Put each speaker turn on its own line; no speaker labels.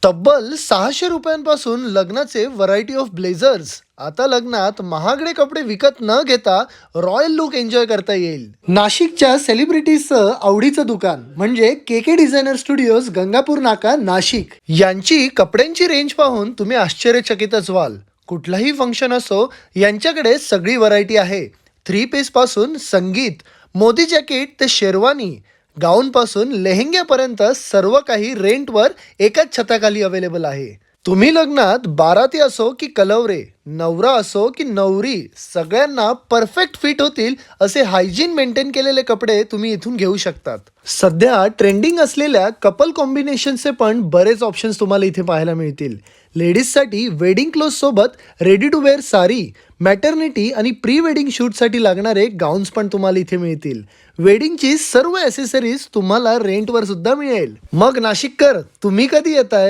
तब्बल 600 रुपयांपासून लग्नाचे व्हरायटी ऑफ ब्लेझर्स. आता लग्नात महागडे कपडे विकत न घेता रॉयल लुक एन्जॉय करता येईल. नाशिकच्या सेलिब्रिटीजचं आवडीचं दुकान म्हणजे के डिझायनर स्टुडिओज, गंगापूर नाका, नाशिक. यांची कपड्यांची रेंज पाहून तुम्ही आश्चर्यचकितच व्हाल. कुठलाही फंक्शन असो, यांच्याकडे सगळी व्हरायटी आहे. 3 पीस पासून संगीत, मोदी जॅकेट ते शेरवानी, गाऊन पासून लेहेंग्यापर्यंत सर्व काही रेंटवर एकाच छताखाली अवेलेबल आहे. तुम्ही लग्नात बाराती असो की कलवरे, नवरा असो की नवरी, सगळ्यांना परफेक्ट फिट होतील असे हायजीन मेंटेन केलेले कपडे तुम्ही इथून घेऊ शकतात. सध्या ट्रेंडिंग असलेल्या कपल कॉम्बिनेशनचे पण बरेच ऑप्शन्स तुम्हाला इथे पाहायला मिळतील. लेडीजसाठी वेडिंग क्लोथ सोबत ready to wear sari, maternity आणि प्री वेडिंग शूटसाठी लागणारे गाऊन्स पण तुम्हाला इथे मिळतील. वेडिंगची सर्व ॲसेसरीज तुम्हाला रेंटवर सुद्धा मिळेल. मग नाशिककर, तुम्ही कधी येताय?